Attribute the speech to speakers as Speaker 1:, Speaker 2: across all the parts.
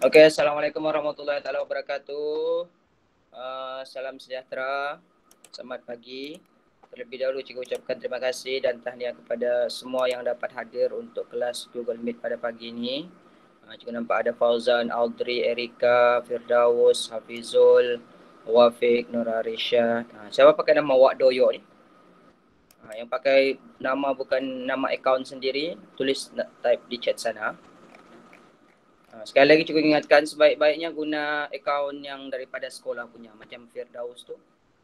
Speaker 1: Oke, Assalamualaikum warahmatullahi wabarakatuh. Salam sejahtera, selamat pagi. Terlebih dahulu cikgu ucapkan terima kasih dan tahniah kepada semua yang dapat hadir untuk kelas Google Meet pada pagi ini. Cikgu nampak ada Fauzan, Audrey, Erika, Firdaus, Hafizul, Wafiq, Nur Arisha. Siapa pakai nama Wak Doyo ni? Yang pakai nama bukan nama akaun sendiri, tulis type di chat sana. Sekali lagi cikgu ingatkan sebaik-baiknya guna akaun yang daripada sekolah punya. Macam Firdaus tu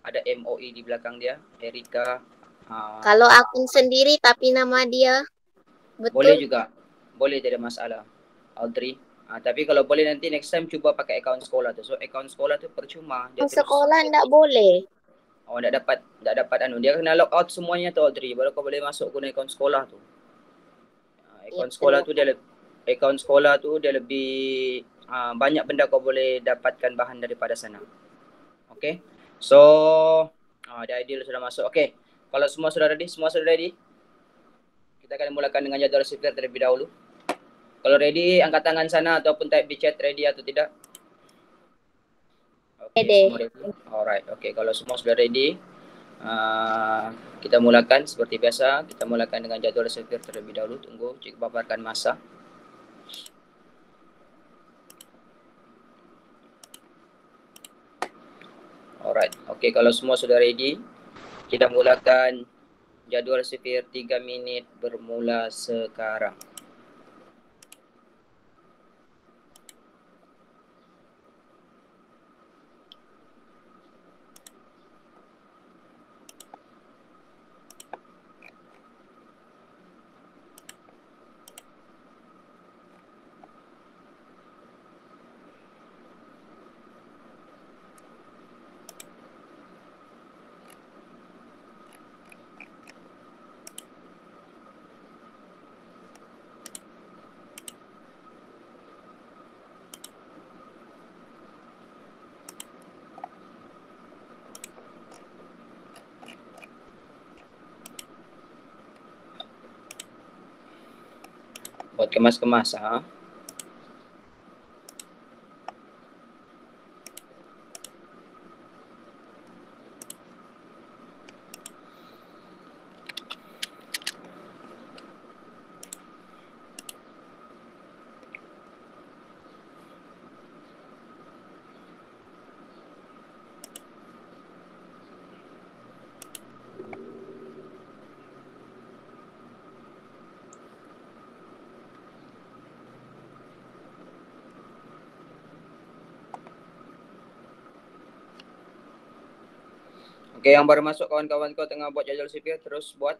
Speaker 1: ada MOE di belakang dia, Erika.
Speaker 2: Kalau akun sendiri tapi nama dia
Speaker 1: Boleh
Speaker 2: betul?
Speaker 1: juga, boleh, tidak masalah. Audrey. Tapi kalau boleh nanti next time cuba pakai akaun sekolah tu. So akaun sekolah tu percuma dia terus.
Speaker 2: Sekolah enggak boleh.
Speaker 1: Tak dapat anu. Dia kena log out semuanya tu Audrey. Baru kau boleh masuk guna akaun sekolah tu.
Speaker 2: Ya,
Speaker 1: Akaun sekolah
Speaker 2: terima
Speaker 1: tu
Speaker 2: kasih.
Speaker 1: dia lebih banyak benda kau boleh dapatkan bahan daripada sana. Okay. So the ideal sudah masuk. Okay. Kalau semua sudah ready, kita akan mulakan dengan jadual sifir terlebih dahulu. Kalau ready, angkat tangan sana ataupun type di chat ready atau tidak. Okay,
Speaker 2: Deh.
Speaker 1: semua ready. Alright, okay. Kalau semua sudah ready, kita mulakan seperti biasa. Kita mulakan dengan jadual sifir terlebih dahulu. Tunggu, cikgu paparkan masa. Alright, okay. Kalau semua sudah ready, kita mulakan jadual sifir 3 minit bermula sekarang. Buat kemas-kemas. Okey, yang baru masuk kawan-kawan kau tengah buat jadual sifir, terus buat.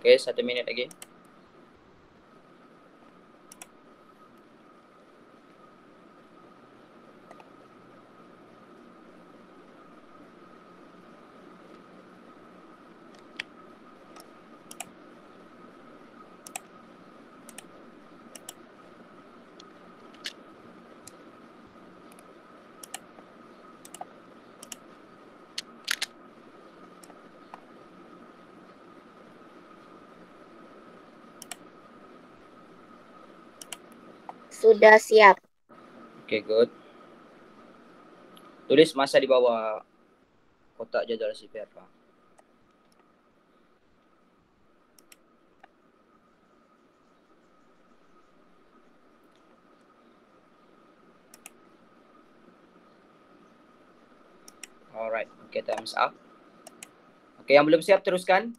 Speaker 1: Okey, 1 minit lagi.
Speaker 2: Sudah siap.
Speaker 1: Okey, good. Tulis masa di bawah kotak jadual sifir. Alright, okey, thumbs up. Okey, yang belum siap teruskan.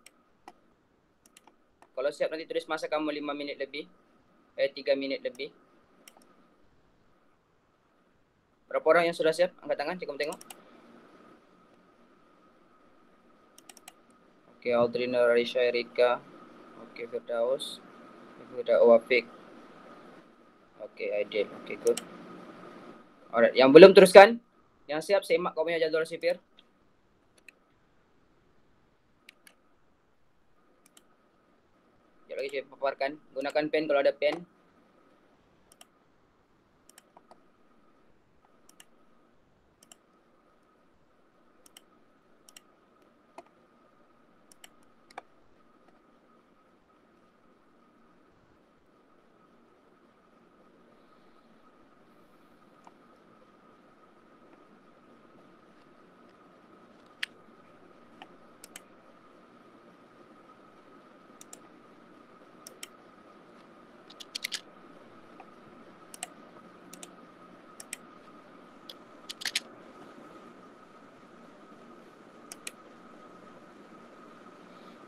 Speaker 1: Kalau siap nanti tulis masa kamu 5 minit lebih. 3 minit lebih. Berapa orang yang sudah siap? Angkat tangan, cikgu tengok. Okey, Audrey, Narisha, Erika. Okey, Firdaus. Firdaus, Wafik. Okey, Aidil. Okey, good. Alright, yang belum teruskan, yang siap semak kau punya jadual sipir. Sekejap lagi saya paparkan. Gunakan pen kalau ada pen.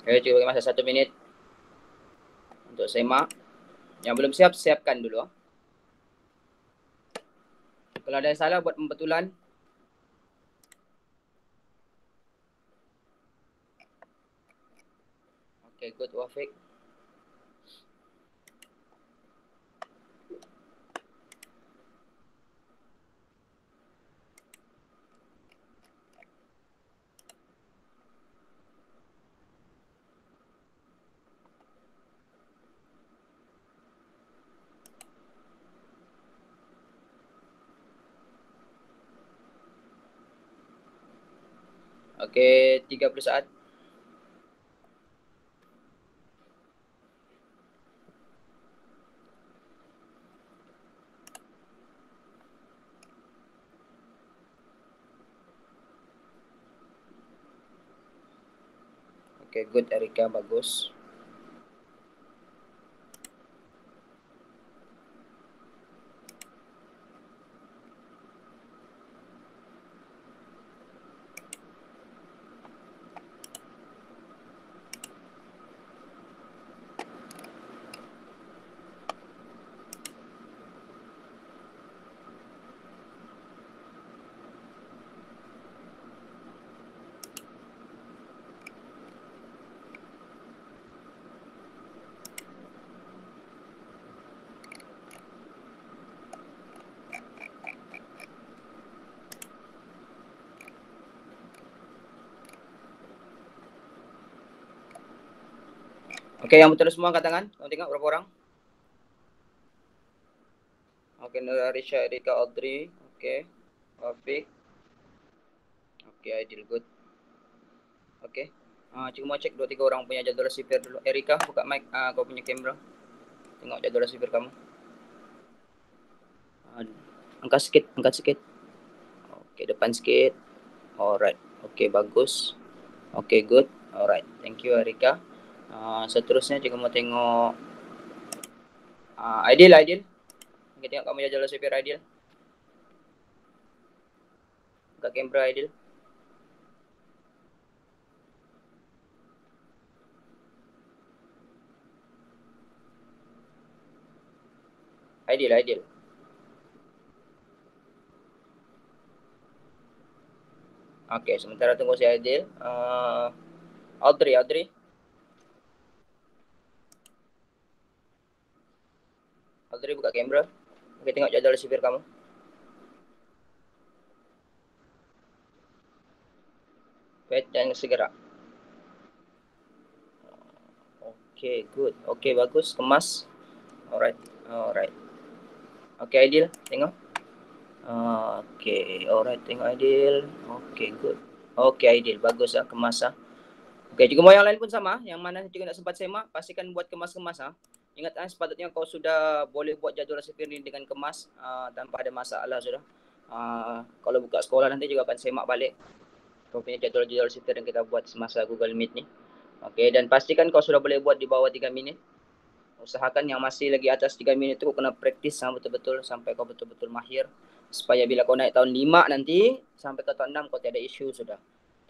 Speaker 1: Okay, cuba bagi masa 1 minit untuk semak. Yang belum siap, siapkan dulu. Kalau ada yang salah, buat pembetulan. Okay, good, Wafik. Okay, 30 saat. Okay, good, Erika, bagus. Okay, yang betul semua angkat tangan. Kamu tengok berapa orang? Okay, Narisha, Erika, Audrey. Okay, Wafik. Okay, Aidil, good. Okay. Cikgu mau cek 2-3 orang punya jadual sipir dulu. Erika, buka mic kau punya kamera. Tengok jadual sipir kamu. Angkat sikit. Okay, depan sikit. Alright. Okay, bagus. Okay, good. Alright. Thank you, Erika. Seterusnya cikgu mau tengok Aidil. Kita tengok kamu jadual sipir Aidil. Buka kamera Aidil. Aidil. Okay, sementara tunggu si Aidil. Audrey. Audrey, buka kamera. Okay, tengok jadual sipir kamu. Wait, jangan segera. Okay, good. Okay, bagus. Kemas. Alright. Okay, Aidil, tengok. Okay, alright, tengok Aidil. Okay, good. Okay, Aidil, bagus kemas Okay, cikgu mau yang lain pun sama. Yang mana cikgu tak sempat semak, pastikan buat kemas-kemas Ingat sepatutnya kau sudah boleh buat jadual sipir ni dengan kemas tanpa ada masalah sudah. Kalau buka sekolah nanti juga akan semak balik kau punya jadual sipir yang kita buat semasa Google Meet ni. Okay, dan pastikan kau sudah boleh buat di bawah 3 minit. Usahakan yang masih lagi atas 3 minit tu kena praktis betul-betul sampai kau betul-betul mahir. Supaya bila kau naik tahun 5 nanti, sampai ke tahun 6 kau tiada isu sudah.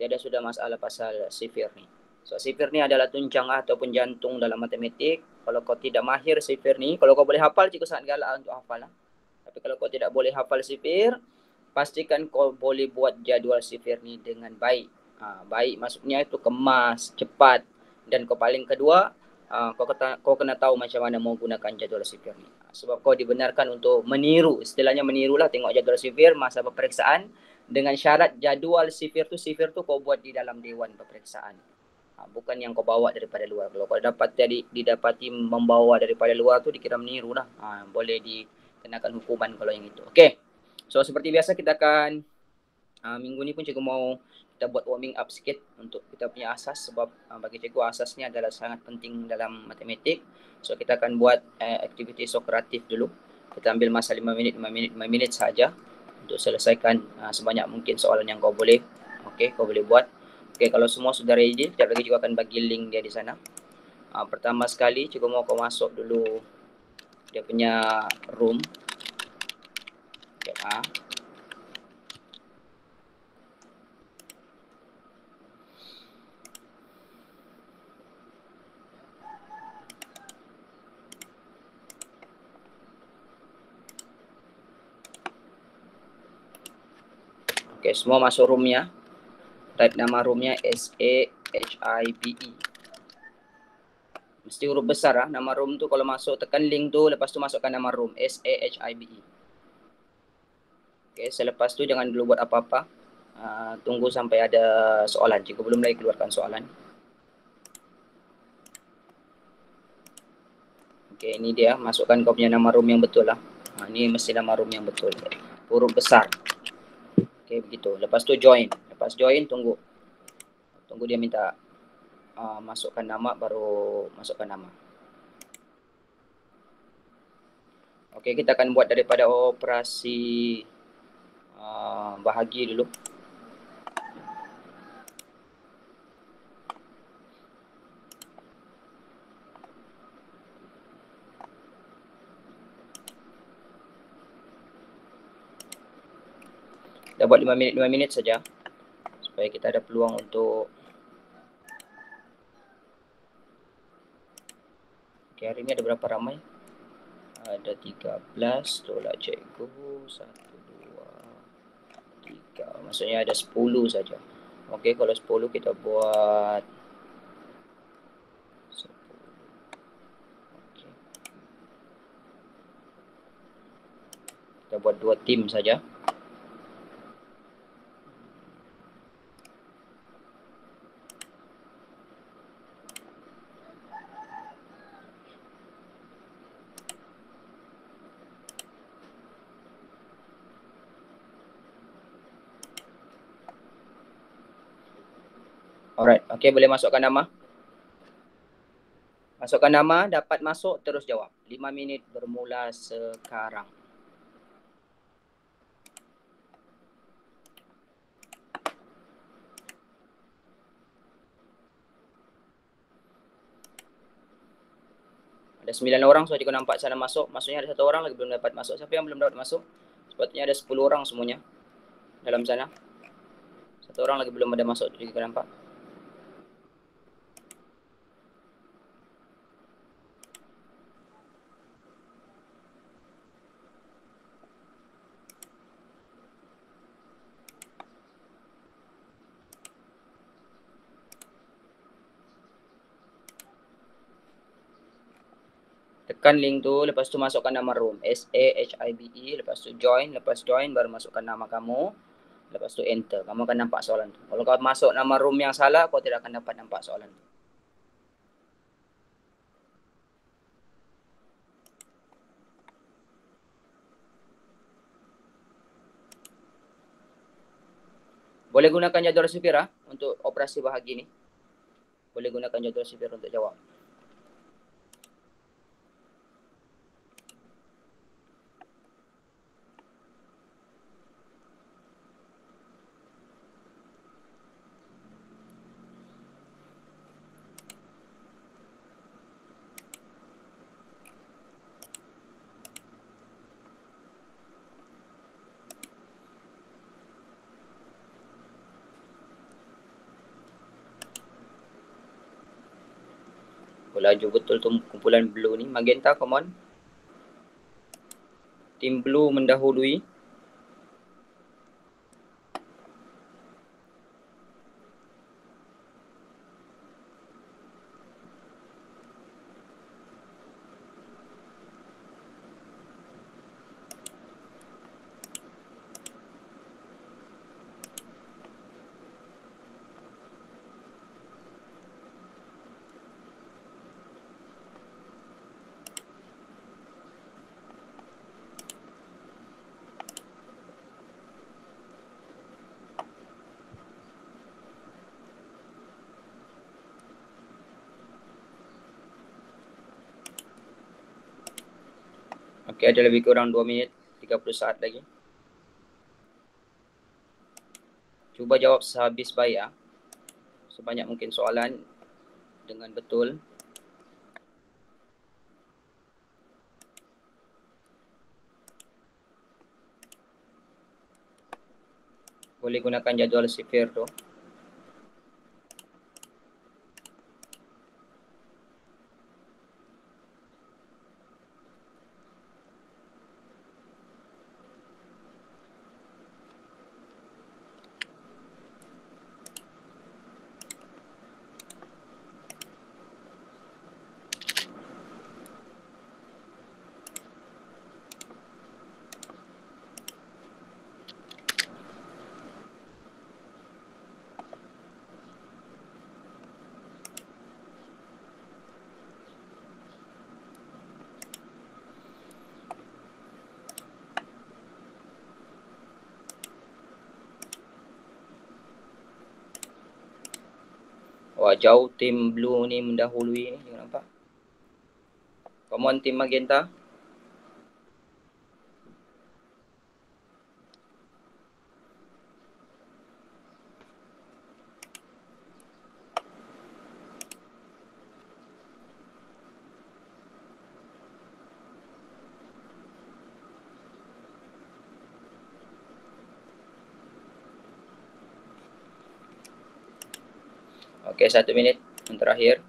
Speaker 1: Tiada sudah masalah pasal sifir ni. So sifir ni adalah tuncang ataupun jantung dalam matematik. Kalau kau tidak mahir sifir ni, kalau kau boleh hafal, cikgu sangat galak untuk hafal. Tapi kalau kau tidak boleh hafal sifir, pastikan kau boleh buat jadual sifir ni dengan baik. Baik maksudnya itu kemas, cepat. Dan kau paling kedua, kau kena tahu macam mana mau gunakan jadual sipir ni. Sebab kau dibenarkan untuk meniru, istilahnya menirulah, tengok jadual sipir masa peperiksaan dengan syarat jadual sipir tu kau buat di dalam dewan peperiksaan. Bukan yang kau bawa daripada luar. Kalau kau didapati membawa daripada luar tu dikira meniru lah. Boleh dikenakan hukuman kalau yang itu. Okey. So seperti biasa kita akan minggu ni pun cikgu mau kita buat warming up sikit untuk kita punya asas, sebab bagi cikgu asas ni adalah sangat penting dalam matematik. So kita akan buat aktiviti sokratif dulu. Kita ambil masa 5 minit saja untuk selesaikan sebanyak mungkin soalan yang kau boleh. Okey, kau boleh buat. Okey, kalau semua sudah ready, sekejap lagi cikgu akan bagi link dia di sana. Pertama sekali cikgu mau kau masuk dulu dia punya room. Sekejap. Okey, semua masuk roomnya. Type nama roomnya SAHIBE. Mesti huruf besar nama room tu. Kalau masuk tekan link tu, lepas tu masukkan nama room SAHIBE. Okey, selepas tu jangan dulu buat apa-apa. Tunggu sampai ada soalan. Cikgu belum lagi keluarkan soalan. Okey, ini dia. Masukkan kau punya nama room yang betul lah. Ini mesti nama room yang betul. Huruf besar. Okey, begitu. Lepas tu join. Lepas join, tunggu dia minta masukkan nama, baru masukkan nama. Okey, kita akan buat daripada operasi bahagi dulu. Kita buat 5 minit saja supaya kita ada peluang untuk. Okey, hari ni ada berapa ramai? Ada 13, tolak cikgu, 1, 2, 3. Maksudnya ada 10 saja. Okey, kalau 10 kita buat 10. Okay. Kita buat 2 tim saja. Alright, okey, boleh masukkan nama. Masukkan nama, dapat masuk, terus jawab. 5 minit bermula sekarang. Ada 9 orang, so cikgu nampak sana masuk. Maksudnya ada 1 orang lagi belum dapat masuk. Siapa yang belum dapat masuk? Sepatutnya ada 10 orang semuanya dalam sana. 1 orang lagi belum ada masuk, cikgu nampak. Tekan link tu, lepas tu masukkan nama room SAHIBE, lepas tu join, baru masukkan nama kamu, lepas tu enter. Kamu akan nampak soalan tu. Kalau kau masuk nama room yang salah, kau tidak akan dapat nampak soalan tu. Boleh gunakan jadual sipir untuk operasi bahagi ni. Boleh gunakan jadual sipir untuk jawab. Laju betul tu kumpulan blue ni. Magenta, come on. Tim blue mendahului. Okey, ada lebih kurang 2 minit 30 saat lagi. Cuba jawab sehabis baik ya. Sebanyak mungkin soalan dengan betul. Boleh gunakan jadual sifir tu. Wah, jauh tim blue ni mendahului ni, tengok nampak. Come on tim magenta. Okey, 1 minit yang terakhir.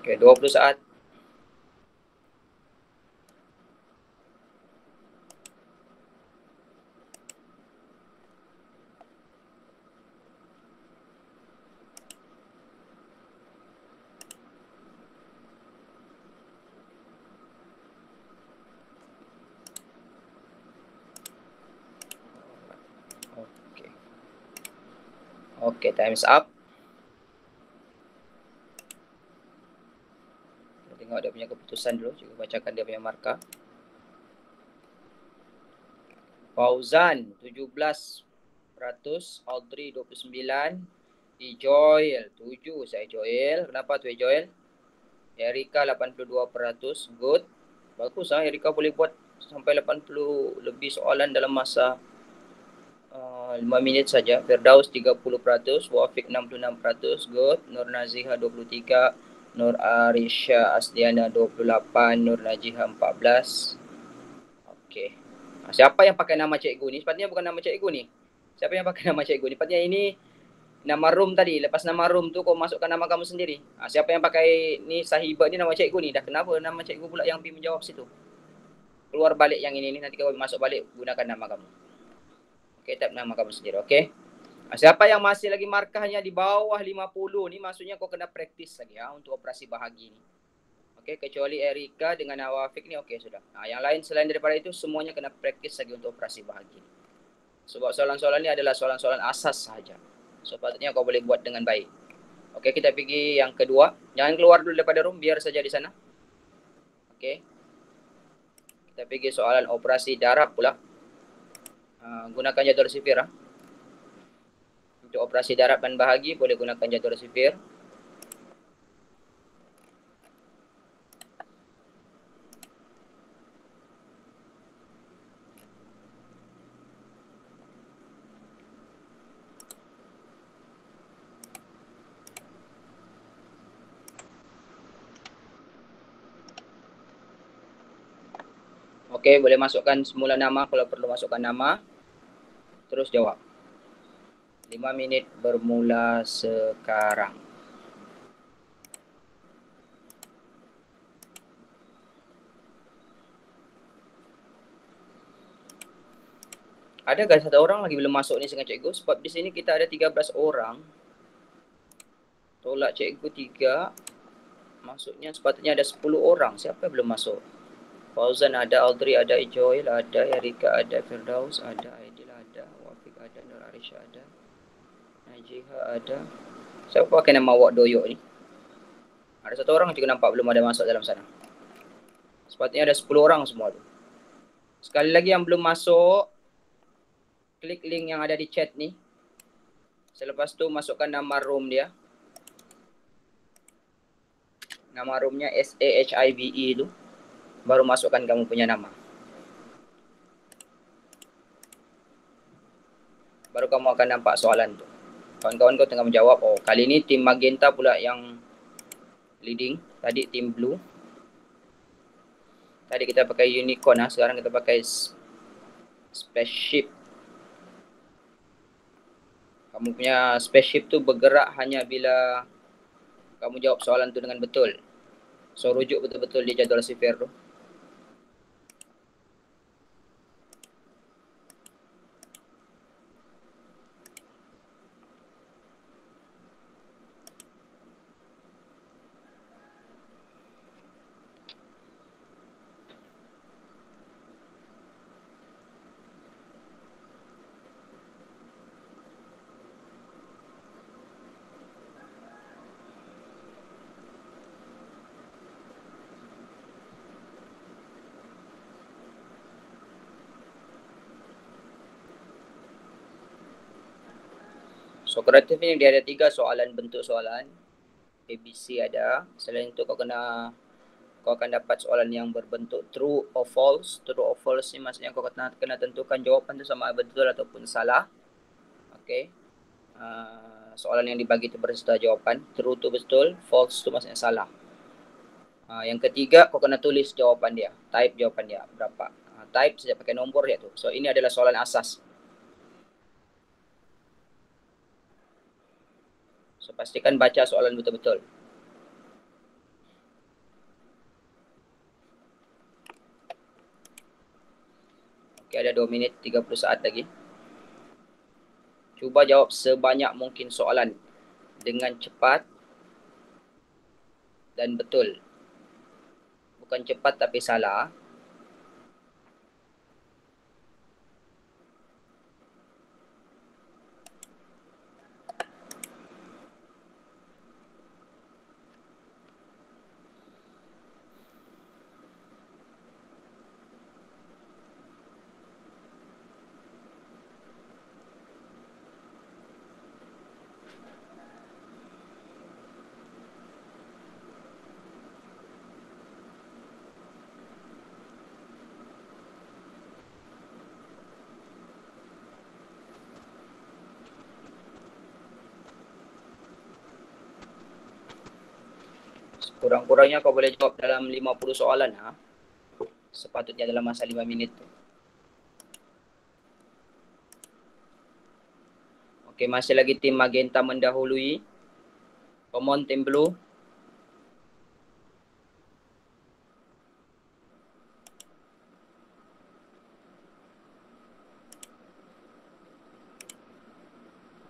Speaker 1: Okey, 20 saat. Okey. Okey, time's up. Kita tengok dia punya keputusan dulu. Cuba bacakan dia punya markah. Fauzan 17%, Audrey 29%, Ijoel 7, saya Joel. Kenapa tu Ijoel? Erika 82%, good. Bagus ah, Erika boleh buat sampai 80 lebih soalan dalam masa 5 minit saja. Firdaus 30%, Wafiq 66%, good. Nur Naziha 23%, Nur Arisha Asdiana 28%, Nur Najiha 14%. Okey. Siapa yang pakai nama cikgu ni? Sepatutnya bukan nama cikgu ni. Siapa yang pakai nama cikgu ni? Sepatutnya ini nama room tadi. Lepas nama room tu kau masukkan nama kamu sendiri. Siapa yang pakai ni sahibat ni nama cikgu ni? Dah kenapa nama cikgu pula yang pergi menjawab situ? Keluar balik yang ini ni. Nanti kau masuk balik gunakan nama kamu. Okey, tap nama kamu sendiri. Okey. Siapa yang masih lagi markahnya di bawah 50 ni, maksudnya kau kena praktis lagi ya untuk operasi bahagi ni. Okey, kecuali Erika dengan Awafik ni okey sudah. Yang lain selain daripada itu semuanya kena praktis lagi untuk operasi bahagi. Sebab soalan-soalan ni adalah soalan-soalan asas sahaja. So patutnya kau boleh buat dengan baik. Okey, kita pergi yang kedua. Jangan keluar dulu daripada room, biar saja di sana. Okey. Kita pergi soalan operasi darab pula. Gunakan jadual sifir. Untuk operasi darab dan bahagi boleh gunakan jadual sifir. Okey, boleh masukkan semula nama kalau perlu masukkan nama. Terus jawab. 5 minit bermula sekarang. Adakah satu orang lagi belum masuk ni dengan cikgu? Sebab di sini kita ada 13 orang. Tolak cikgu 3, Maksudnya sepatutnya ada 10 orang. Siapa yang belum masuk? Fauzan ada, Audrey ada, Joel ada, Erika ada, Firdaus ada, Aidil ada, Wafik ada, Nur Arisha ada, Najiha ada. Siapa pakai nama Wak Doyok ni? Ada satu orang juga nampak belum ada masuk dalam sana. Sepatutnya ada 10 orang semua tu. Sekali lagi yang belum masuk, klik link yang ada di chat ni. Selepas tu masukkan nama room dia. Nama roomnya SAHIVE tu. Baru masukkan kamu punya nama. Baru kamu akan nampak soalan tu. Kawan-kawan kau tengah menjawab. Oh, kali ni tim Magenta pula yang leading. Tadi tim Blue. Tadi kita pakai Unicorn lah. Sekarang kita pakai Spaceship. Kamu punya Spaceship tu bergerak hanya bila kamu jawab soalan tu dengan betul. So, rujuk betul-betul di jadual sifir tu. So, kreatif ni dia ada 3 soalan, bentuk soalan. ABC ada. Selain itu kau akan dapat soalan yang berbentuk true or false. True or false ni maksudnya kau kena tentukan jawapan tu sama betul ataupun salah. Okay. Soalan yang dibagi tu berserta jawapan. True tu betul, false tu maksudnya salah. Yang ketiga kau kena tulis jawapan dia. Type jawapan dia berapa. Type saja pakai nombor dia tu. So, ini adalah soalan asas. So, pastikan baca soalan betul-betul. Okay, ada 2 minit 30 saat lagi. Cuba jawab sebanyak mungkin soalan dengan cepat dan betul. Bukan cepat tapi salah. Kurang-kurangnya kau boleh jawab dalam 50 soalan. Sepatutnya dalam masa 5 minit tu. Okey, masih lagi tim Magenta mendahului. Come on, tim Blue.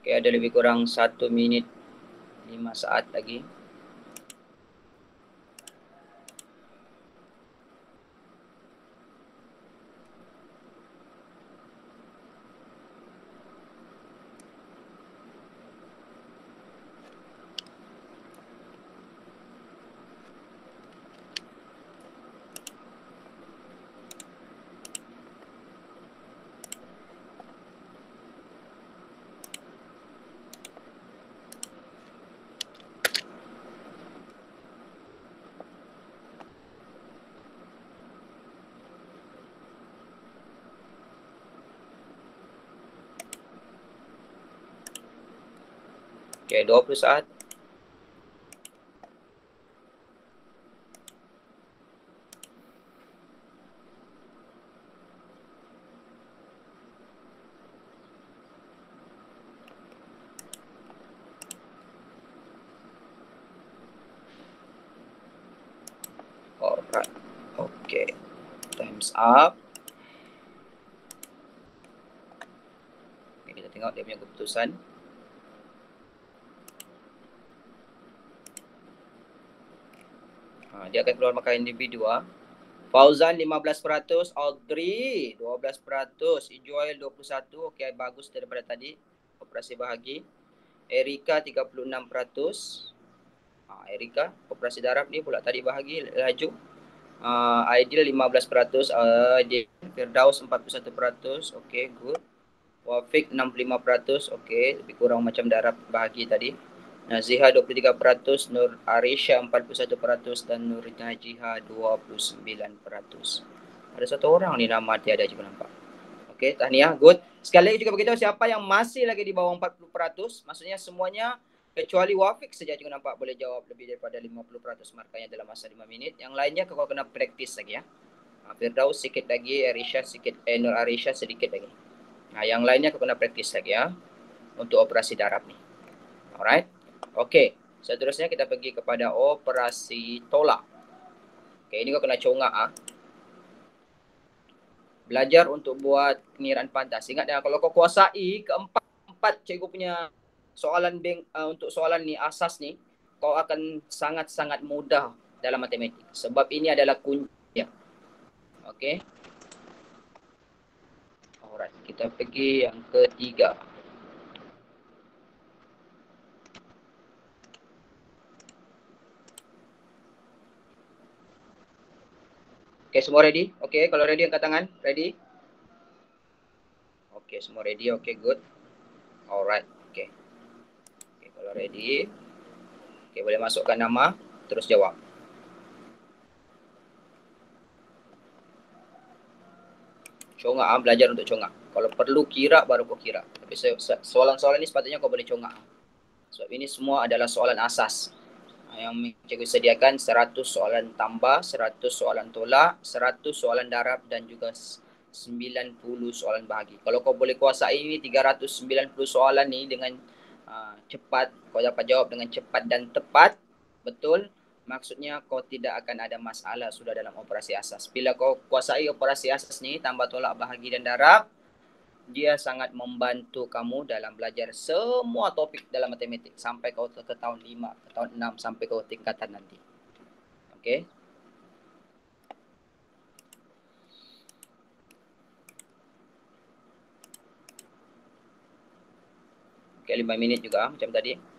Speaker 1: Okey, ada lebih kurang 1 minit 5 saat lagi. Okey, 20 saat. Alright. Okey. Time's up. Okay, kita tengok dia punya keputusan. Dia akan keluar markah individu. Fauzan 15%, Audrey 12%, Ijoel 21%, okey bagus daripada tadi operasi bahagi. Erika 36%. Erika operasi darab ni pula tadi bahagi laju. Aidil 15%, Firdaus 41%, okey good. Wafiq 65%, okey lebih kurang macam darab bahagi tadi. Naziha 23%, Nur Arisha 41% dan Nur Najiha 29%. Ada satu orang ni nama tiada juga nampak. Okey, tahniah, good. Sekali lagi juga beritahu siapa yang masih lagi di bawah 40%, maksudnya semuanya kecuali Wafiq saja juga nampak boleh jawab lebih daripada 50% markanya dalam masa 5 minit. Yang lainnya kau kena praktis lagi ya. Firdaus sikit lagi, Arisha sikit, Nur Arisha sedikit lagi. Yang lainnya kau kena praktis lagi ya untuk operasi darab ni. Alright. Okey, seterusnya kita pergi kepada operasi tolak. Okey, ini kau kena congak Belajar untuk buat pengiraan pantas. Ingat ya, kalau kau kuasai keempat cikgu punya soalan bank untuk soalan ni asas ni, kau akan sangat-sangat mudah dalam matematik. Sebab ini adalah kunci. Okey. Alright, kita pergi yang ketiga. Okay, semua ready? Okay, kalau ready angkat tangan. Ready? Okay, semua ready. Okay, good. Alright, okay. Okay, kalau ready. Okay, boleh masukkan nama. Terus jawab. Congak, belajar untuk congak. Kalau perlu kira, baru kau kira. Tapi soalan-soalan ini sepatutnya kau boleh congak. Sebab ini semua adalah soalan asas. Yang cikgu sediakan 100 soalan tambah, 100 soalan tolak, 100 soalan darab dan juga 90 soalan bahagi. Kalau kau boleh kuasai ini 390 soalan ni dengan cepat, kau dapat jawab dengan cepat dan tepat, betul, maksudnya kau tidak akan ada masalah sudah dalam operasi asas. Bila kau kuasai operasi asas ni, tambah tolak bahagi dan darab, dia sangat membantu kamu dalam belajar semua topik dalam matematik sampai kau ke tahun 5, ke tahun 6 sampai kau tingkatan nanti. Okey. Okey, 5 minit juga macam tadi.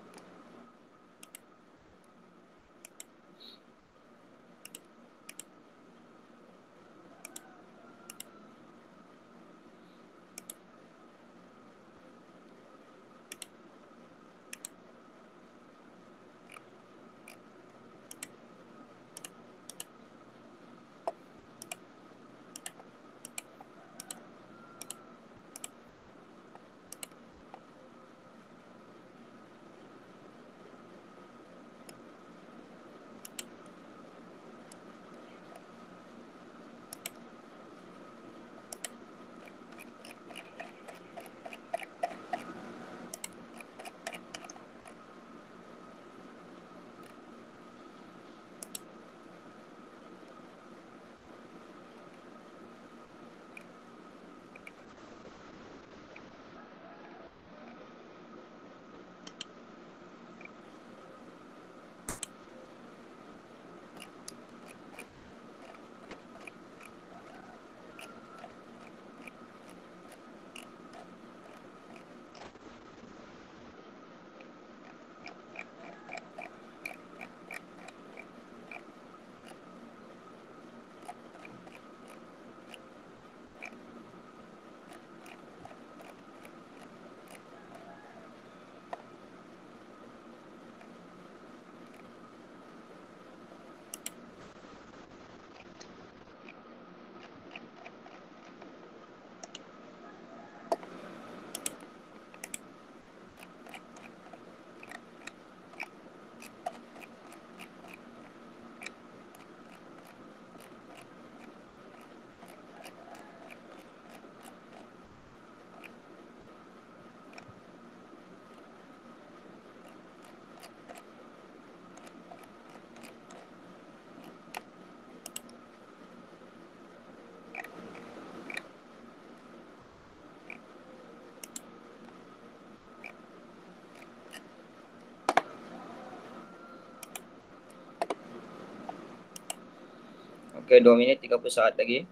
Speaker 1: Oke, 2 minit 30 saat lagi.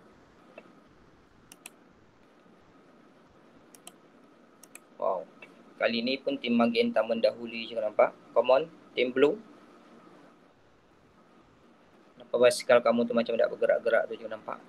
Speaker 1: Wow. Kali ni pun tim magenta mendahului je, nampak? Come on, tim blue. Nampak basikal kamu tu macam tak bergerak-gerak tu je, nampak?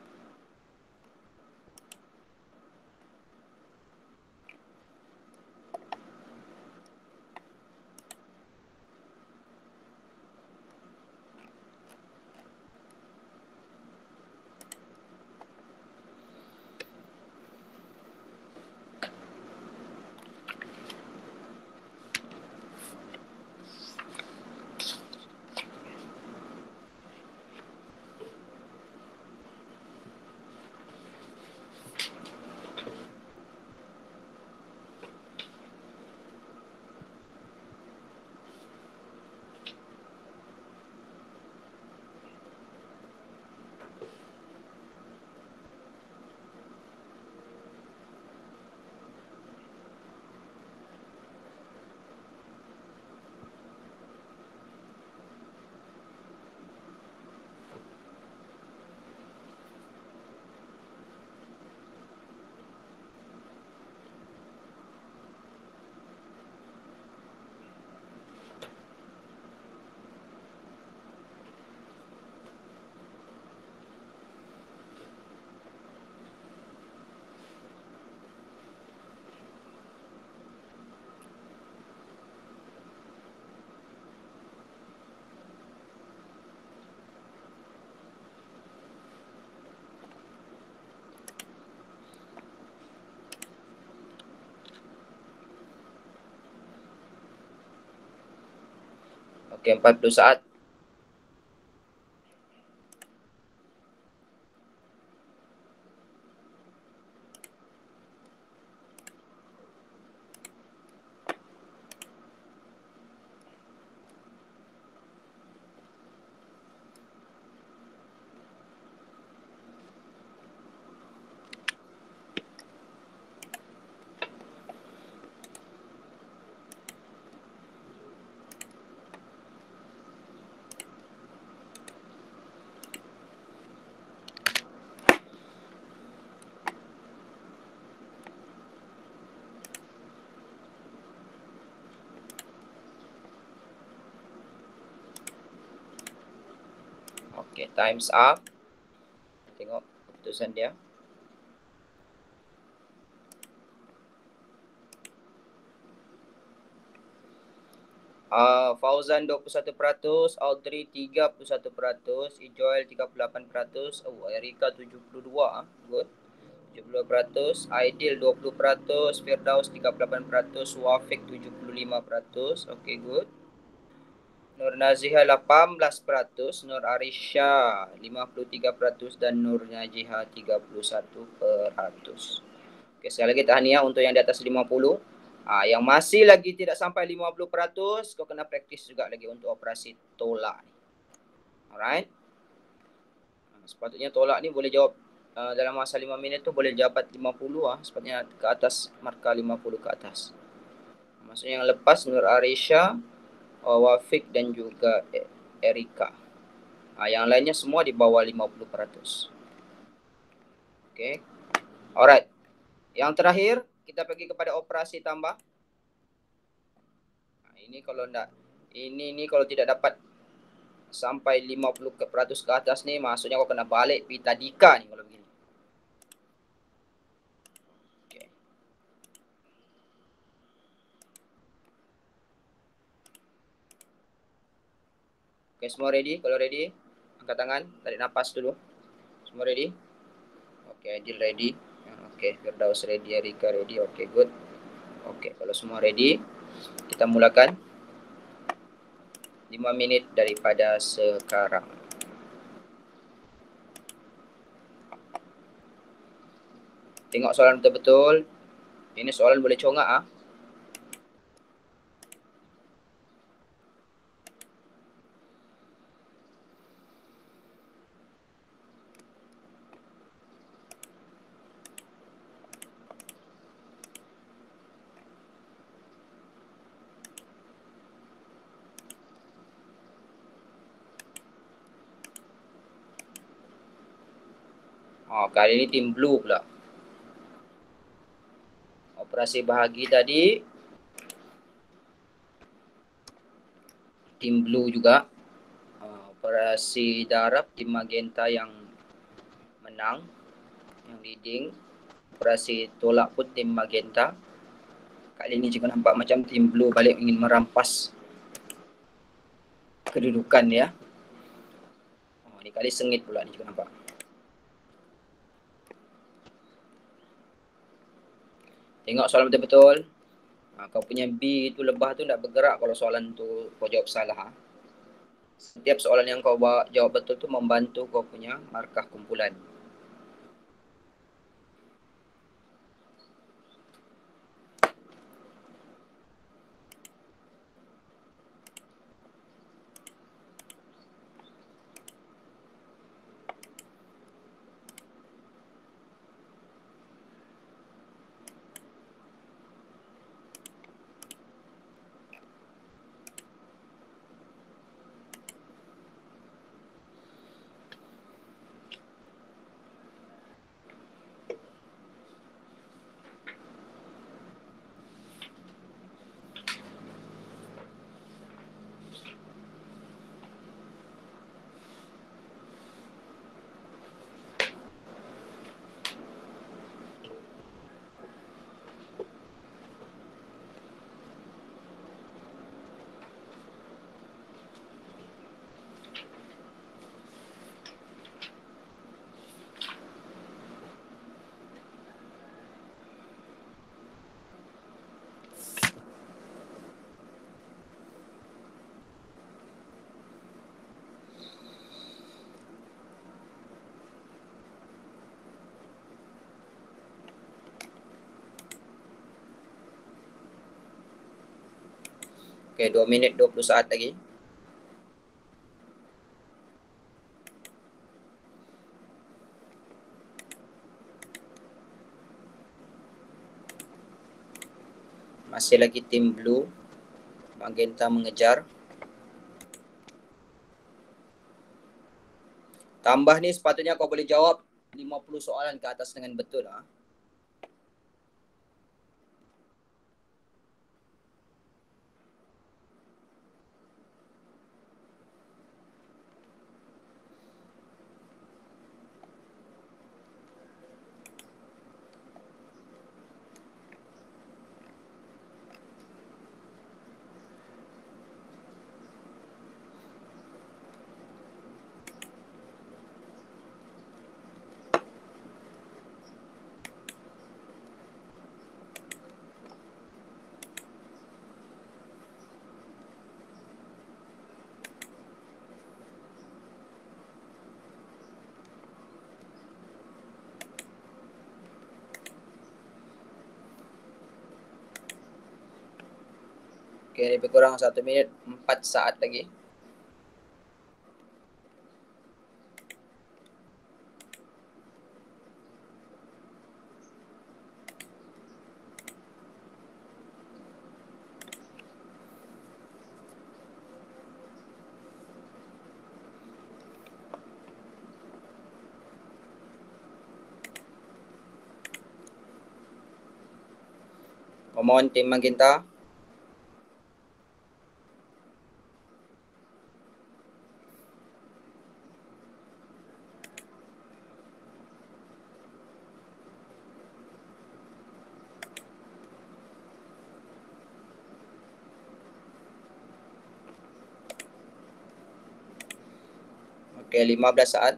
Speaker 1: Okey, 40 saat. Okey, time's up. Tengok keputusan dia. Fauzan 21%, Audrey 31%, Ijoel 38%, Erika 72, good. 72%, Aidil 20%, Firdaus 38%, Wafiq 75%, okey, good. Nur Naziha 18%, Nur Arisha 53% dan Nur Najiha 31%. Okey, sekali lagi tahniah untuk yang di atas 50. Yang masih lagi tidak sampai 50%, kau kena praktis juga lagi untuk operasi tolak ni. Alright. Sepatutnya tolak ni boleh jawab dalam masa 5 minit tu boleh dapat 50 sepatutnya ke atas, markah 50 ke atas. Maksudnya yang lepas Nur Arisha, Wafiq dan juga Erika. Yang lainnya semua di bawah 50%. Okay. Alright. Yang terakhir, kita pergi kepada operasi tambah. Ini kalau enggak, ini kalau tidak dapat sampai 50% ke atas nih, maksudnya kau kena balik pergi tadika nih kalau begini. Okay. Okay, semua ready? Kalau ready, angkat tangan, tarik nafas dulu. Semua ready? Okay, Adil ready. Okay, Firdaus ready, Erika ready. Okay, good. Okay, kalau semua ready, kita mulakan 5 minit daripada sekarang. Tengok soalan betul-betul. Ini soalan boleh congak Kali ini tim blue pula. Operasi bahagi tadi tim blue juga. Operasi darab tim magenta yang menang, yang leading. Operasi tolak pun tim magenta. Kali ini juga nampak macam tim blue balik ingin merampas kedudukan ya. Ini kali sengit pula ni juga nampak. Tengok soalan betul-betul. Kau punya B tu lebah tu tak bergerak kalau soalan tu kau jawab salah. Setiap soalan yang kau jawab betul tu membantu kau punya markah kumpulan. Okey, 2 minit 20 saat lagi. Masih lagi tim blue. Magenta mengejar. Tambah ni sepatutnya kau boleh jawab 50 soalan ke atas dengan betul. Okey, lebih kurang 1 minit 4 saat lagi. Memohon tim magenta. Okey, 15 saat.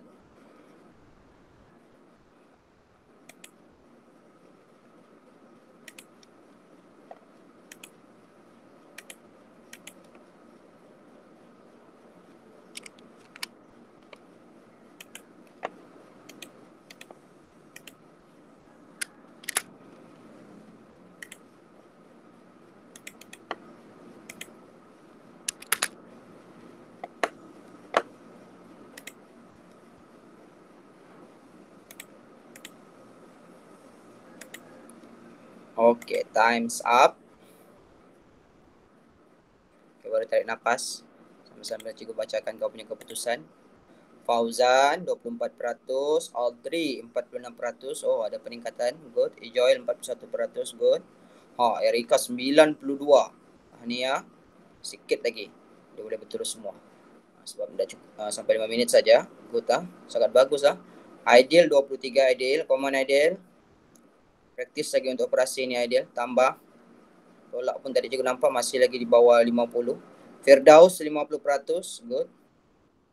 Speaker 1: Okey, time's up. Okay, baru tarik nafas. Sambil-sambil cikgu bacakan kau punya keputusan. Fauzan 24%, Audrey 46%. Oh, ada peningkatan. Good. Ijoil 41%. Good. Erika 92. Tahniah. Sikit lagi. Dia boleh betul semua. Sebab dah cukup, sampai 5 minit saja. Good ah. Sangat bagus ah. Ideal 23 ideal. Common ideal. Praktis lagi untuk operasi ni ideal. Tambah. Tolak pun tadi cikgu nampak masih lagi di bawah 50. Firdaus 50%. Good.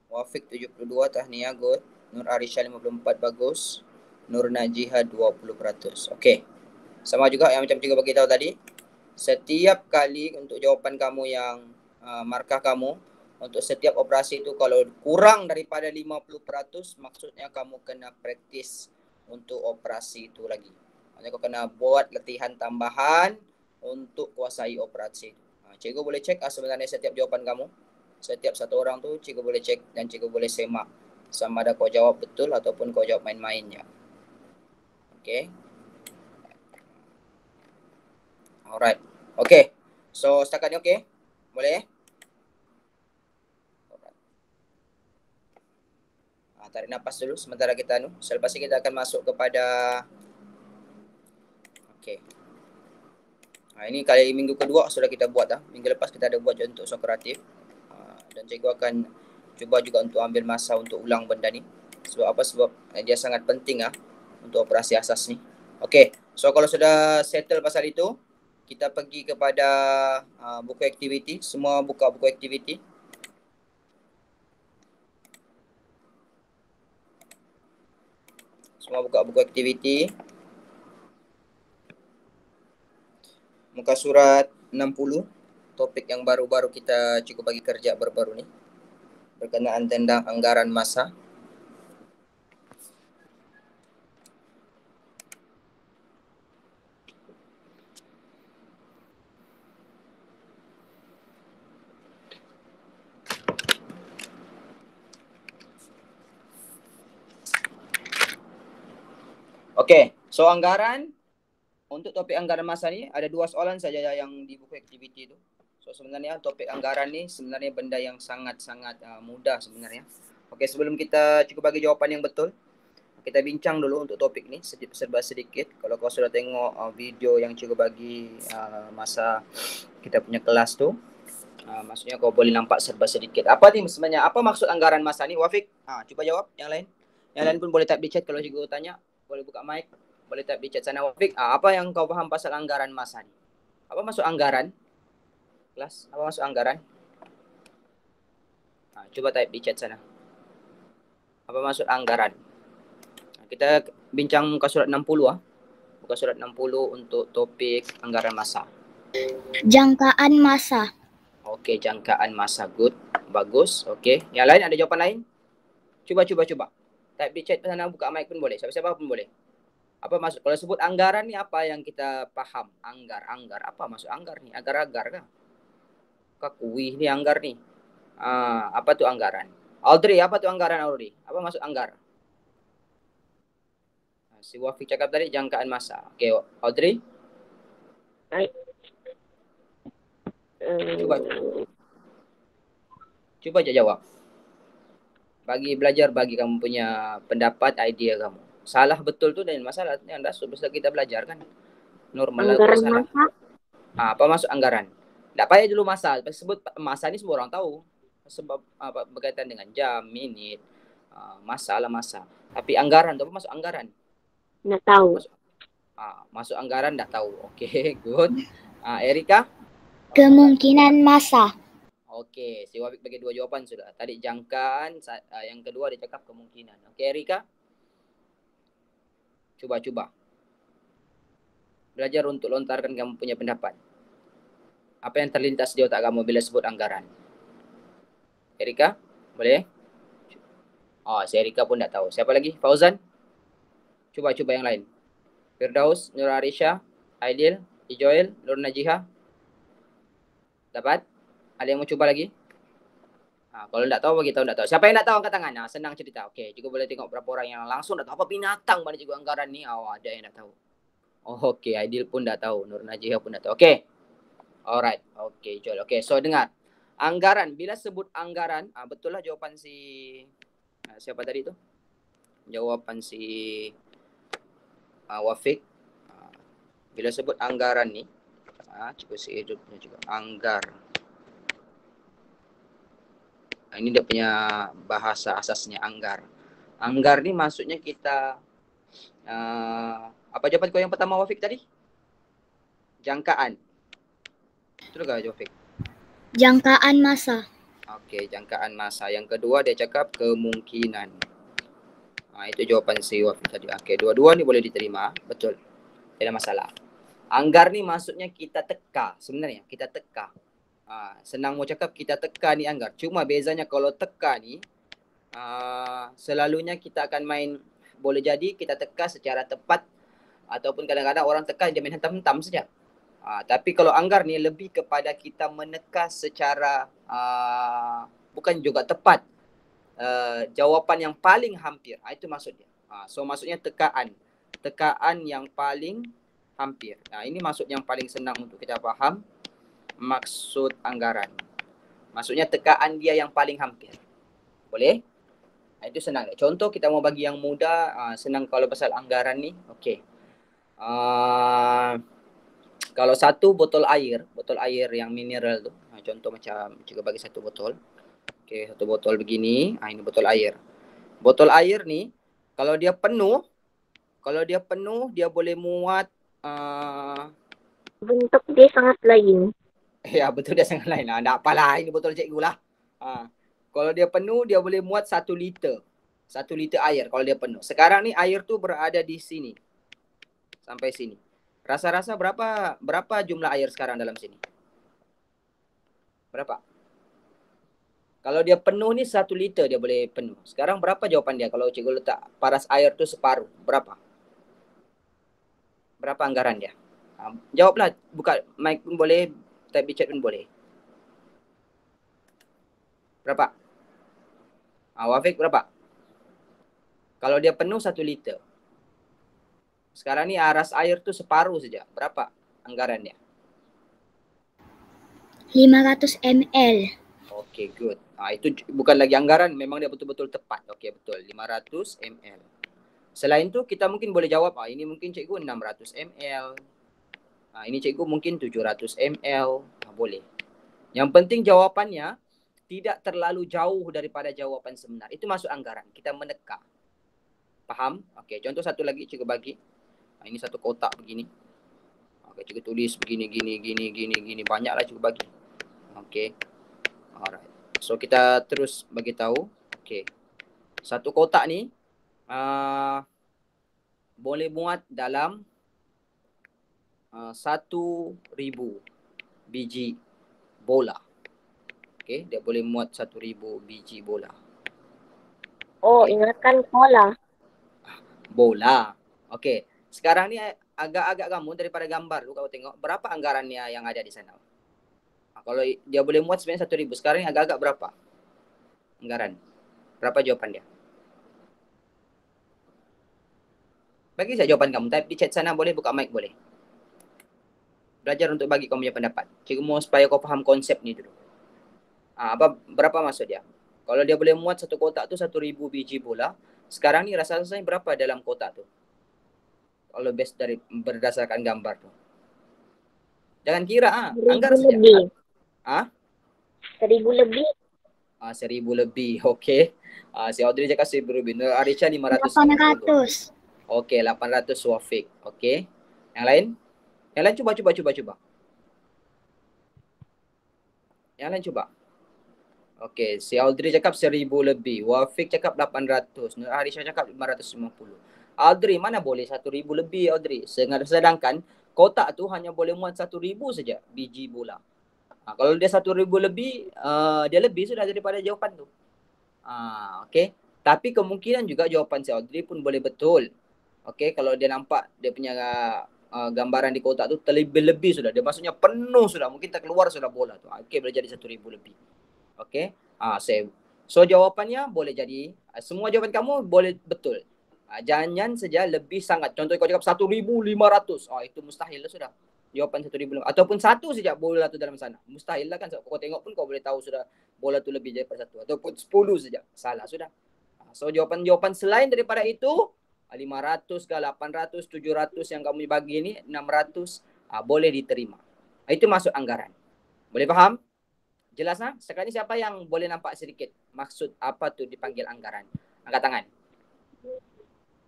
Speaker 1: Wafiq 72. Tahniah. Good. Nur Arisha 54. Bagus. Nur Najiha 20%. Okey. Sama juga yang macam cikgu bagi tahu tadi. Setiap kali untuk jawapan kamu yang markah kamu, untuk setiap operasi itu kalau kurang daripada 50%, maksudnya kamu kena praktis untuk operasi itu lagi. Maksudnya kau kena buat latihan tambahan untuk kuasai operasi. Cikgu boleh cek sebenarnya setiap jawapan kamu. Setiap satu orang tu cikgu boleh cek dan cikgu boleh semak sama ada kau jawab betul ataupun kau jawab main-mainnya. Okay. Alright. Okay. So setakat ni okay? Boleh? Tarik nafas dulu sementara kita selepas ini kita akan masuk kepada okey. Ini kali minggu kedua sudah kita buat dah. Minggu lepas kita ada buat untuk Sokratif. Dan cikgu akan cuba juga untuk ambil masa untuk ulang benda ni. Sebab apa? Sebab dia sangat penting untuk operasi asas ni. Okey. So kalau sudah settle pasal itu, kita pergi kepada buku aktiviti. Semua buka buku aktiviti. Semua buka buku aktiviti. Muka surat 60. Topik yang baru-baru kita cukup bagi kerja baru-baru ni. Berkenaan tentang anggaran masa. Okey, so anggaran untuk topik anggaran masa ni ada 2 soalan saja yang di buku aktiviti tu. So sebenarnya topik anggaran ni sebenarnya benda yang sangat-sangat mudah sebenarnya. Okey, sebelum kita cukup bagi jawapan yang betul, kita bincang dulu untuk topik ni serba sedikit. Kalau kau sudah tengok video yang cikgu bagi masa kita punya kelas tu, maksudnya kau boleh nampak serba sedikit. Apa ni sebenarnya? Apa maksud anggaran masa ni? Wafiq, cuba jawab yang lain. Yang lain pun boleh type di chat kalau cikgu tanya. Boleh buka mic, boleh type di chat sana. Wafiq, apa yang kau faham pasal anggaran masa ni? Apa maksud anggaran? Kelas, apa maksud anggaran? Coba type di chat sana. Apa maksud anggaran? Kita bincang muka surat 60 Muka surat 60 untuk topik anggaran masa.
Speaker 2: Jangkaan masa.
Speaker 1: Okey, jangkaan masa. Good. Bagus. Okey. Yang lain ada jawapan lain? Cuba. Type di chat sana, buka mic pun boleh. Siapa-siapa pun boleh. Apa maksud? Kalau sebut anggaran ni apa yang kita faham? Anggar. Apa maksud anggar ni? Agar-agar kah? Kuih ni anggar ni. Apa tu anggaran? Audrey, apa tu anggaran Audrey? Apa maksud anggar? Si Wafiq cakap tadi jangkaan masa. Okey, Audrey? Cuba je jawab. Bagi belajar, bagi kamu punya pendapat, idea kamu. Salah betul tu dan masalah yang dah sudah kita belajar kan. Normal lah salah. Apa maksud anggaran? Tak payah dulu masa. Sebut masa ni semua orang tahu. Sebab apa berkaitan dengan jam, minit, masa. Tapi anggaran tu apa maksud anggaran?
Speaker 2: Nak tahu.
Speaker 1: Masuk anggaran dah tahu. Okey, good. Erika?
Speaker 2: Kemungkinan masa.
Speaker 1: Okey, si Wafiq bagi 2 jawapan sudah. Tadi jangkaan, yang kedua dia cakap kemungkinan. Okey, Erika? Cuba. Belajar untuk lontarkan kamu punya pendapat. Apa yang terlintas di otak kamu bila sebut anggaran? Erika? Boleh? Si Erika pun tak tahu. Siapa lagi? Fauzan? Cuba yang lain. Firdaus, Nur Arisha, Aidil, Ijoel, Nur Najiha. Dapat? Ada yang mau cuba lagi? Kalau tak tahu, bagi tahu tak tahu. Siapa yang tak tahu angkat tangan? Senang cerita. Okey, cikgu boleh tengok berapa orang yang langsung tak tahu apa binatang mana cikgu anggaran ni. Ada yang tak tahu. Okey, Aidil pun tak tahu. Nur Najiha pun tak tahu. Okey. Alright. Okey, Joel. Okey, so dengar. Anggaran, bila sebut anggaran, betul lah jawapan si Siapa tadi tu? Jawapan si Wafiq. Bila sebut anggaran ni, cuba si Edu punya juga. Anggar. Ini dia punya bahasa asasnya, anggar. Anggar ni maksudnya kita apa jawapan kau yang pertama Wafiq tadi? Jangkaan. Betul ke Wafiq?
Speaker 3: Jangkaan masa.
Speaker 1: Okey, jangkaan masa. Yang kedua dia cakap kemungkinan. Itu jawapan si Wafiq tadi. Okey, dua-dua ni boleh diterima. Betul. Tidak ada masalah. Anggar ni maksudnya kita teka. Sebenarnya kita teka. Senang mau cakap kita teka ni anggar. Cuma bezanya kalau teka ni selalunya kita akan main, boleh jadi kita teka secara tepat ataupun kadang-kadang orang teka dia main hentam-hentam saja. Tapi kalau anggar ni lebih kepada kita meneka secara bukan juga tepat. Jawapan yang paling hampir. Itu maksudnya. So maksudnya tekaan. Tekaan yang paling hampir. Ini maksud yang paling senang untuk kita faham. Maksud anggaran. Maksudnya tekaan dia yang paling hampir. Boleh? Itu senang. Contoh kita mau bagi yang mudah, senang kalau pasal anggaran ni. Okey. Kalau satu botol air yang mineral tu. Contoh macam juga bagi satu botol. Okey, satu botol begini. Ini botol air. Botol air ni kalau dia penuh dia boleh muat
Speaker 2: Bentuk dia sangat lain.
Speaker 1: Ya, betul dia sangat lain. Tak apalah, ini botol cikgu lah. Kalau dia penuh, dia boleh muat 1 liter. 1 liter air kalau dia penuh. Sekarang ni air tu berada di sini. Sampai sini. Rasa-rasa berapa jumlah air sekarang dalam sini? Berapa? Kalau dia penuh ni 1 liter dia boleh penuh. Sekarang berapa jawapan dia kalau cikgu letak paras air tu separuh? Berapa? Berapa anggaran dia? Jawablah. Buka mic pun boleh. Type di chat pun boleh. Berapa? Wafiq berapa? Kalau dia penuh 1 liter. Sekarang ni aras air tu separuh saja. Berapa anggarannya?
Speaker 3: 500 ml.
Speaker 1: Okay, good. Itu bukan lagi anggaran. Memang dia betul-betul tepat. Okay, betul. 500 ml. Selain tu kita mungkin boleh jawab. Ini mungkin cikgu 600 ml. Ini cikgu mungkin 700 ml. Boleh. Yang penting jawapannya tidak terlalu jauh daripada jawapan sebenar. Itu masuk anggaran. Kita meneka. Faham? Okey, contoh satu lagi cikgu bagi. Ini satu kotak begini. Okey, cikgu tulis begini, gini. Banyaklah cikgu bagi. Okey. Alright. So kita terus bagi tahu. Okey. Satu kotak ni boleh muat dalam 1,000 biji bola. Okey, dia boleh muat 1,000 biji bola.
Speaker 2: Ingatkan bola.
Speaker 1: Bola. Okey, sekarang ni agak-agak kamu daripada gambar tu kau tengok berapa anggarannya yang ada di sana. Kalau dia boleh muat sebenarnya 1,000, sekarang ni agak-agak berapa anggaran? Berapa jawapan dia? Bagi saya jawapan kamu. Type di chat sana boleh, buka mic boleh. Belajar untuk bagi kau punya pendapat. Cikgu mau supaya kau faham konsep ni dulu. Berapa maksud dia? Kalau dia boleh muat satu kotak tu 1,000 biji bola, sekarang ni rasa-rasanya berapa dalam kotak tu? Kalau base dari berdasarkan gambar tu. Jangan kira anggar saja.
Speaker 2: 1,000 lebih.
Speaker 1: 1,000 lebih. Okey. Si Audrey cakap 1,000 lebih. Arisha 500.
Speaker 3: 800.
Speaker 1: Okey, 800 Wafiq. Okey. Yang lain? Yang lain cuba. Yang lain cuba. Okey, si Audrey cakap 1,000 lebih. Wafiq cakap 800. Arisha cakap 550. Audrey, mana boleh 1,000 lebih Audrey? Sedangkan kotak tu hanya boleh muat 1,000 saja biji bola. Kalau dia 1,000 lebih, dia lebih sudah daripada jawapan tu. Okey. Tapi kemungkinan juga jawapan si Audrey pun boleh betul. Okey, kalau dia nampak dia punya gambaran di kotak tu terlebih-lebih sudah. Dia maksudnya penuh sudah. Mungkin tak keluar sudah bola tu. Okey, boleh jadi 1,000 lebih. Okey. Save. So jawapannya boleh jadi, semua jawapan kamu boleh betul. Jangan saja lebih sangat. Contoh kau cakap 1,500. Itu mustahil lah sudah. Jawapan 1,000 ataupun satu saja bola tu dalam sana. Mustahil lah kan. Kau tengok pun kau boleh tahu sudah bola tu lebih daripada satu. Ataupun 10 saja. Salah sudah. So jawapan-jawapan selain daripada itu 500 ke 800, 700 yang kamu bagi ini 600 boleh diterima. Itu masuk anggaran. Boleh faham? Jelas nah? Sekarang ini siapa yang boleh nampak sedikit maksud apa tuh dipanggil anggaran? Angkat tangan.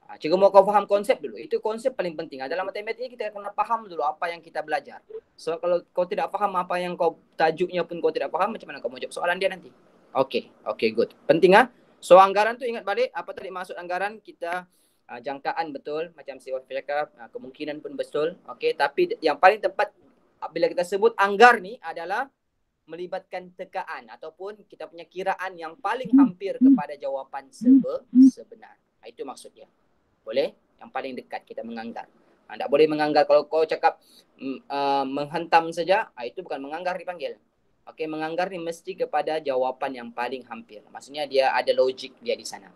Speaker 1: Cikgu mau kau faham konsep dulu. Itu konsep paling penting. Dalam matematik ini kita kena faham dulu apa yang kita belajar. So kalau kau tidak faham apa yang kau tajuknya pun kau tidak faham, macam mana kau mau jawab soalan dia nanti? Oke, good. Penting So anggaran tu ingat balik apa tadi maksud anggaran kita jangkaan betul macam si Wafi cakap, kemungkinan pun betul. Okey, tapi yang paling tepat bila kita sebut anggar ni adalah melibatkan tekaan ataupun kita punya kiraan yang paling hampir kepada jawapan sebenar. Itu maksudnya. Boleh? Yang paling dekat kita menganggar. Tak boleh menganggar. Kalau kau cakap menghentam saja, itu bukan menganggar dipanggil. Okey, menganggar ni mesti kepada jawapan yang paling hampir. Maksudnya dia ada logik dia di sana.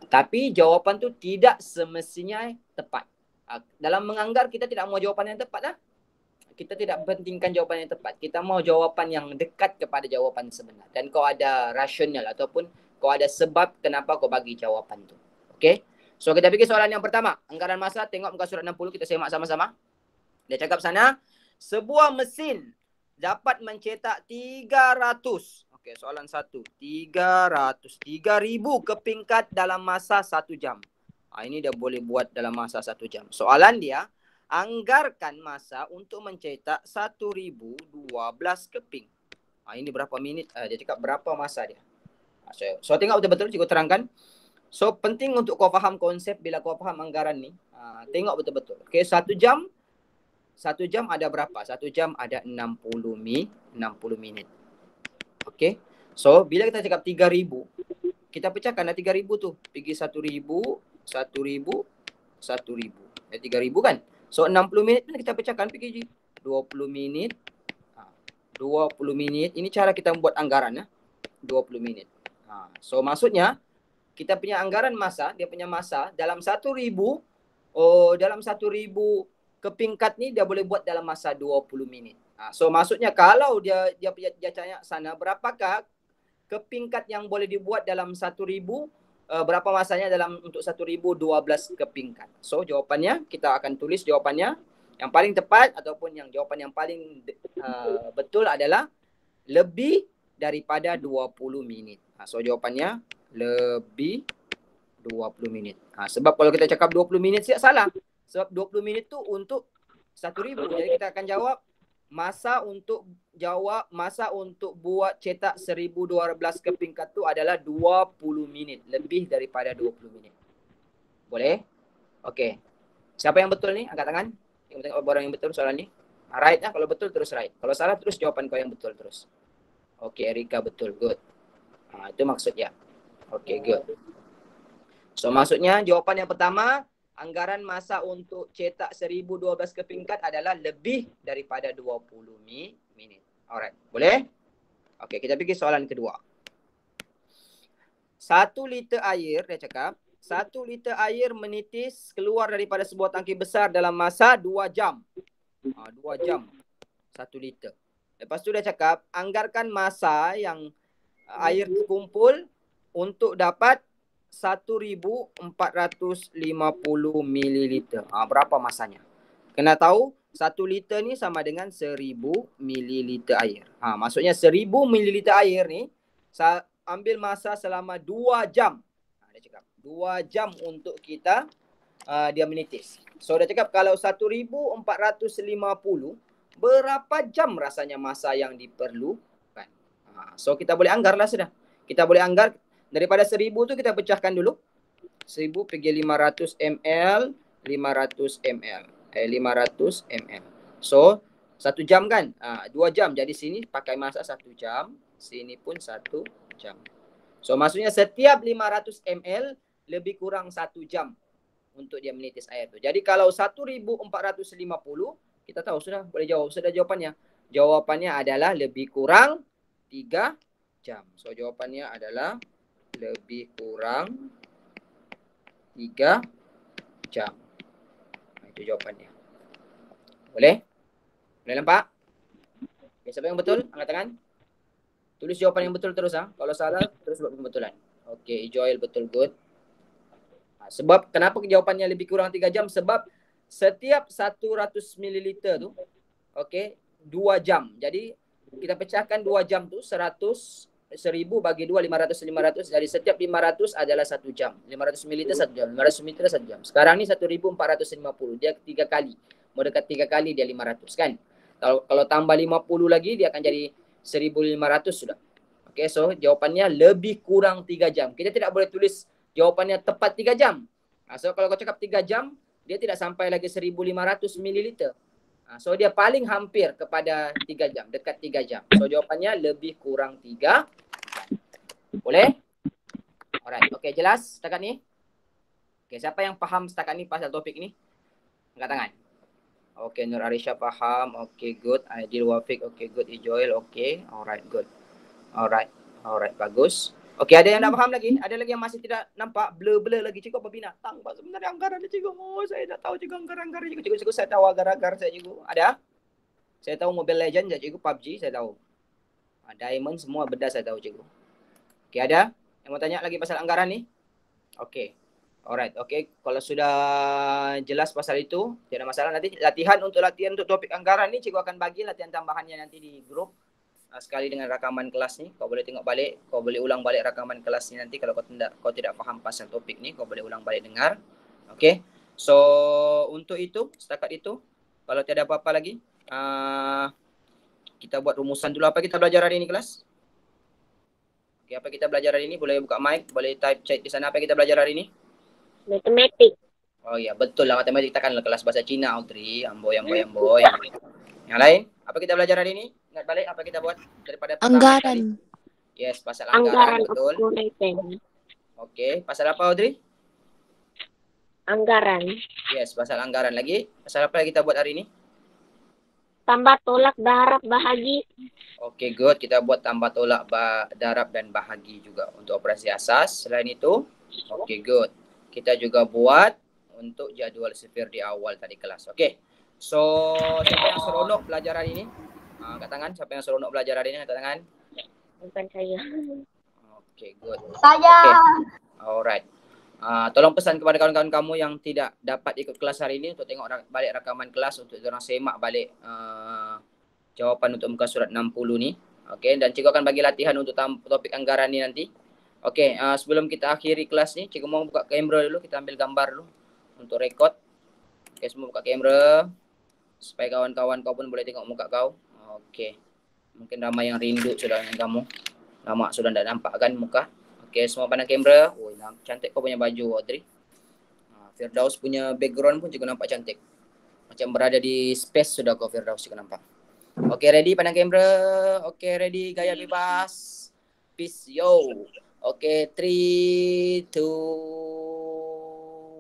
Speaker 1: Tapi jawapan tu tidak semestinya tepat. Dalam menganggar kita tidak mau jawapan yang tepat lah. Kita tidak pentingkan jawapan yang tepat. Kita mau jawapan yang dekat kepada jawapan sebenar. Dan kau ada rasional ataupun kau ada sebab kenapa kau bagi jawapan tu. Okey? So kita pergi soalan yang pertama. Anggaran masa, tengok muka surat 60, kita semak sama-sama. Dia cakap sana, sebuah mesin dapat mencetak 300. Okey, soalan 1. 300. 3,000 kepingkat dalam masa 1 jam. Ini dia boleh buat dalam masa 1 jam. Soalan dia, anggarkan masa untuk mencetak 1,012 keping. Ini berapa minit? Dia cakap berapa masa dia. So tengok betul-betul cikgu terangkan. So penting untuk kau faham konsep bila kau faham anggaran ni. Tengok betul-betul. Okey, 1 jam. 1 jam ada berapa? 1 jam ada 60 minit. Okey. So bila kita cakap 3,000, kita pecahkan 3,000 tu. Pergi 1,000, 1,000, 1,000. 3,000 kan? So 60 minit kita pecahkan pergi 20 minit. 20 minit. Ini cara kita membuat anggaran 20 minit. So maksudnya kita punya anggaran masa, dia punya masa dalam 1,000 dalam 1,000 kepingkat ni dia boleh buat dalam masa 20 minit. So maksudnya kalau dia tanya sana berapakah kepingkat yang boleh dibuat dalam 1,000, berapa masanya dalam untuk 1,012 kepingkat. So jawapannya kita akan tulis jawapannya yang paling tepat ataupun yang jawapan yang paling betul adalah lebih daripada 20 minit. So jawapannya lebih 20 minit. Sebab kalau kita cakap 20 minit salah. Sebab 20 minit tu untuk 1,000. Jadi kita akan jawab masa untuk buat cetak 1,012 kepingkat tu adalah 20 minit. Lebih daripada 20 minit. Boleh? Okey. Siapa yang betul ni? Angkat tangan. Kita tengok orang yang betul soalan ni. Right lah. Kalau betul terus right. Kalau salah terus jawapan kau yang betul terus. Okey, Erika betul. Good. Itu maksudnya. Okey, good. So maksudnya jawapan yang pertama, anggaran masa untuk cetak 1,012 kepingkat adalah lebih daripada 20 minit. Alright, boleh? Okey, kita pergi soalan kedua. 1 liter air, dia cakap, 1 liter air menitis keluar daripada sebuah tangki besar dalam masa 2 jam. 2 jam, 1 liter. Lepas tu dia cakap, anggarkan masa yang air terkumpul untuk dapat 1,450 mililiter. Berapa masanya? Kena tahu 1 liter ni sama dengan 1,000 mililiter air. Maksudnya 1,000 mililiter air ni ambil masa selama 2 jam. Dia cakap 2 jam untuk kita dia menitis. So dia cakap kalau 1,450 berapa jam rasanya masa yang diperlukan. So kita boleh anggar lah sudah. Kita boleh anggar daripada 1,000 tu kita pecahkan dulu. 1,000 pergi 500 ml, 500 ml. 500 ml. So, 1 jam kan? 2 jam. Jadi sini pakai masa 1 jam. Sini pun 1 jam. So, maksudnya setiap 500 ml lebih kurang 1 jam untuk dia menitis air tu. Jadi kalau 1,450, kita tahu sudah boleh jawab. Sudah jawapannya. Jawapannya adalah lebih kurang 3 jam. So, jawapannya adalah lebih kurang 3 jam. Itu jawapannya. Boleh? Boleh nampak? Okay, siapa yang betul? Angkat tangan. Tulis jawapan yang betul terus. Kalau salah, terus buat pembetulan. Okey, Joel betul, good. Sebab kenapa jawapannya lebih kurang 3 jam? Sebab setiap 100 ml tu, okey, 2 jam. Jadi kita pecahkan 2 jam tu 100, 1000 bagi 2, 500. Jadi setiap 500 adalah 1 jam. 500 ml 1 jam, 500 ml 1 jam. Sekarang ni 1450. Dia 3 kali. Mau dekat 3 kali dia 500 kan. Kalau tambah 50 lagi dia akan jadi 1500 sudah. Okey, so jawapannya lebih kurang 3 jam. Kita tidak boleh tulis jawapannya tepat 3 jam. So kalau kau cakap 3 jam, dia tidak sampai lagi 1500 ml. So dia paling hampir kepada 3 jam, dekat 3 jam. So jawapannya lebih kurang 3 jam. Boleh? Alright, okey, jelas setakat ni? Okey, siapa yang faham setakat ni pasal topik ni? Angkat tangan. Okey, Nur Arisha faham. Okey, good. Aidil Wafiq, okey, good. Ijoel, okey. Alright, good. Alright, bagus. Okey, ada yang tak faham lagi? Ada lagi yang masih tidak nampak? Blur-blur lagi. Cikgu apa binatang? Pak, sebenarnya anggaran dia, cikgu. Oh, saya tak tahu cikgu anggaran-anggaran cikgu. Cikgu, saya tahu agar-agar saya, cikgu. Ada? Saya tahu Mobile Legends, cikgu. PUBG, saya tahu. Diamond, semua benda saya tahu, cikgu. Okey, ada? Yang mau tanya lagi pasal anggaran ni? Okey. Alright, okey. Kalau sudah jelas pasal itu, tidak ada masalah. Nanti latihan untuk topik anggaran ni, cikgu akan bagi latihan tambahannya nanti di grup. Sekali dengan rakaman kelas ni, kau boleh tengok balik, kau boleh ulang balik rakaman kelas ni nanti. Kalau kau tidak faham pasal topik ni, kau boleh ulang balik dengar. Okey. So, untuk itu, setakat itu, kalau tiada apa-apa lagi, kita buat rumusan dulu. Apa kita belajar hari ini, kelas? Okey, apa kita belajar hari ini? Boleh buka mic, boleh type chat di sana. Apa kita belajar hari ini?
Speaker 2: Matematik.
Speaker 1: Oh ya, betul lah, matematik. Kita kan kelas bahasa Cina, Audrey. Amboy. Yang lain, apa kita belajar hari ini? Ingat balik apa kita buat daripada
Speaker 4: anggaran.
Speaker 1: Yes, pasal anggaran, betul. Okey, pasal apa, Audrey?
Speaker 2: Anggaran.
Speaker 1: Yes, pasal anggaran lagi. Pasal apa kita buat hari ini?
Speaker 2: Tambah tolak, darab, bahagi.
Speaker 1: Okey, good. Kita buat tambah tolak, darab dan bahagi juga untuk operasi asas. Selain itu, okey, good. Kita juga buat untuk jadual sifir di awal tadi kelas. Okey. So, siapa yang seronok belajar hari ini? Angkat tangan. Siapa yang seronok belajar hari ini? Angkat tangan.
Speaker 2: Bukan saya.
Speaker 1: Okey, good.
Speaker 2: Saya.
Speaker 1: Okay. Alright. Tolong pesan kepada kawan-kawan kamu yang tidak dapat ikut kelas hari ini untuk tengok balik rakaman kelas untuk diorang semak balik jawapan untuk muka surat 60 ni. Okey, dan cikgu akan bagi latihan untuk topik anggaran ni nanti. Okey, sebelum kita akhiri kelas ni, cikgu mau buka kamera dulu, kita ambil gambar dulu untuk rekod. Okey, semua buka kamera supaya kawan-kawan kau pun boleh tengok muka kau. Okey. Mungkin ramai yang rindu sudah dengan kamu. Lama sudah tak nampak kan muka. Okey, semua pandang kamera. Oh, cantik kau punya baju, Audrey. Firdaus punya background pun cikgu nampak cantik. Macam berada di space sudah kau, Firdaus, cikgu nampak. Okey, ready pandang kamera. Okey, ready, gaya bebas. Peace, yo. Okey, 3, 2,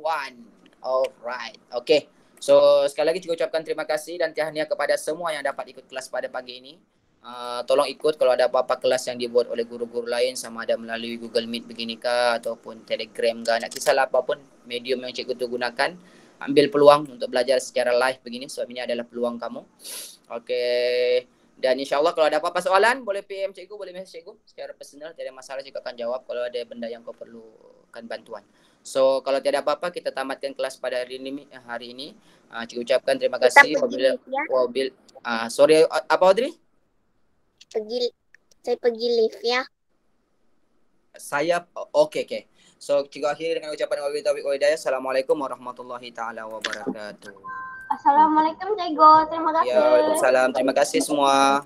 Speaker 1: 1. Alright. Okey. So, sekali lagi cikgu ucapkan terima kasih dan tahniah kepada semua yang dapat ikut kelas pada pagi ini. Tolong ikut kalau ada apa-apa kelas yang dibuat oleh guru-guru lain, sama ada melalui Google Meet begini ataupun Telegram ke, nak kisahlah apapun medium yang cikgu tu gunakan. Ambil peluang untuk belajar secara live begini sebab ini adalah peluang kamu. Okey. Dan insyaAllah kalau ada apa-apa soalan, boleh PM cikgu, boleh message cikgu secara personal. Tiada masalah, cikgu akan jawab kalau ada benda yang kau perlukan bantuan. So, kalau tiada apa-apa, kita tamatkan kelas pada hari ini. Cikgu ucapkan terima kasih. Sorry, apa, Audrey?
Speaker 2: Saya pergi live ya.
Speaker 1: Okey. So, cikgu akhiri dengan ucapan wabillahi taufiq wal hidayah. Assalamualaikum warahmatullahi taala wabarakatuh.
Speaker 2: Assalamualaikum, cikgu. Terima kasih.
Speaker 1: Ya, waalaikumsalam. Terima kasih semua.